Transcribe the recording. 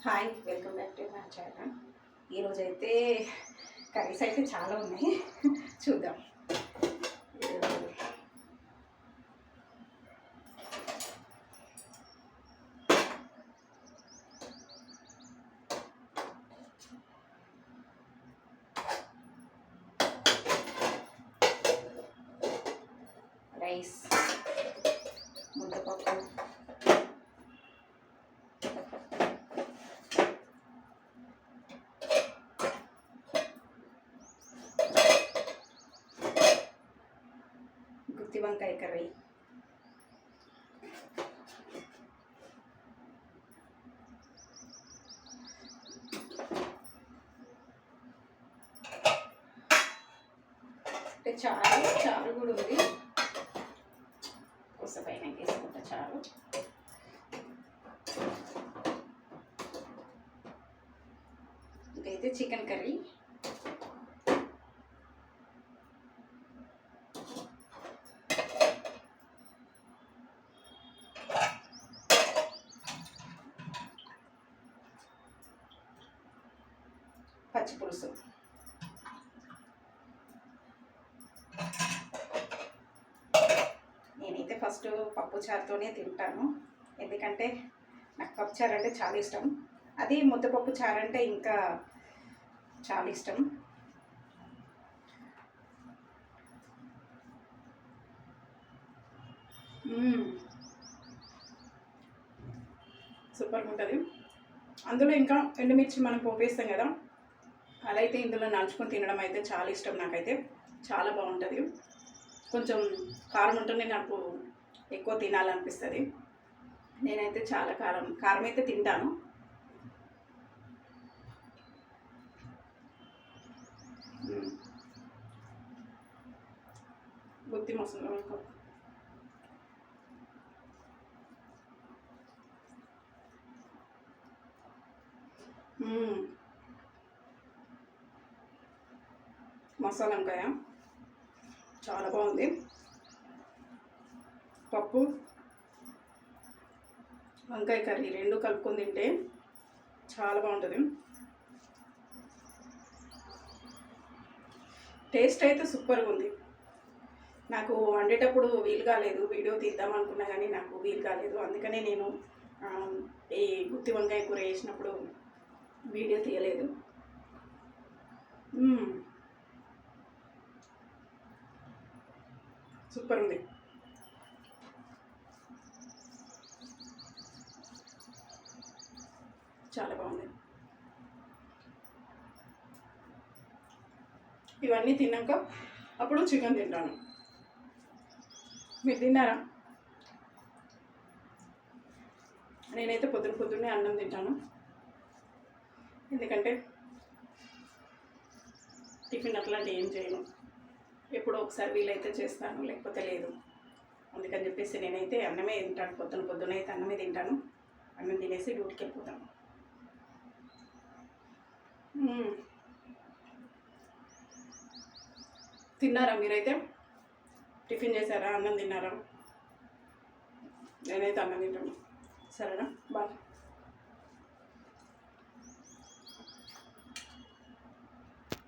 Hi, welcome back to my channel. ఈరోజైతే curries అయితే చాలా ఉన్నాయి, చూద్దాం. రైస్, ముద్దపప్పు, గుత్తి వంకాయ కర్రీ, అంటే చారు కూడా ఉంది. పైన వేసుకుంటా చారు. ఇదైతే చికెన్ కర్రీ, పచ్చి పులుసు, నేనైతే ఫస్ట్ పప్పు చారుతోనే తింటాను, ఎందుకంటే నాకు పప్పు చారు అంటే చాలా ఇష్టం. అది ముద్దపప్పు చారు అంటే ఇంకా చాలా ఇష్టం. సూపర్గా ఉంటుంది. అందులో ఇంకా ఎండుమిర్చి మనం పోపేస్తాం కదా, అదైతే ఇందులో నంచుకొని తినడం అయితే చాలా ఇష్టం. నాకైతే చాలా బాగుంటుంది. కొంచెం కారం ఉంటేనే నాకు ఎక్కువ తినాలనిపిస్తుంది. నేనైతే చాలా కారం అయితే తింటాను. గుత్తి మసాలా, మసాలా వంకాయ చాలా బాగుంది. పప్పు వంకాయ కర్రీ రెండు కలుపుకొని తింటే చాలా బాగుంటుంది. టేస్ట్ అయితే సూపర్గా ఉంది. నాకు వండేటప్పుడు వీలు కాలేదు, వీడియో తీద్దాం అనుకున్నా కానీ నాకు వీలు కాలేదు. అందుకనే నేను ఈ గుత్తి వంకాయ కూర వేసినప్పుడు వీడియో తీయలేదు. సూపర్ ఉంది. చాలా బాగుంది. ఇవన్నీ తిన్నాక అప్పుడు చికెన్ తింటాను. మీరు తిన్నారా? నేనైతే పొద్దున్నే అన్నం తింటాను, ఎందుకంటే టిఫిన్ అట్లాంటివి ఏం చేయను. ఎప్పుడో ఒకసారి వీలైతే చేస్తాను, లేకపోతే లేదు. అందుకని చెప్పేసి నేనైతే అన్నమే తింటాను. పొద్దున అయితే అన్నమే తింటాను. అన్నం తినేసి డ్యూటీకి వెళ్ళిపోతాను. తిన్నారా మీరైతే? టిఫిన్ చేశారా? అన్నం తిన్నారా? నేనైతే అన్నం తింటాను. సరేనా? బాయ్.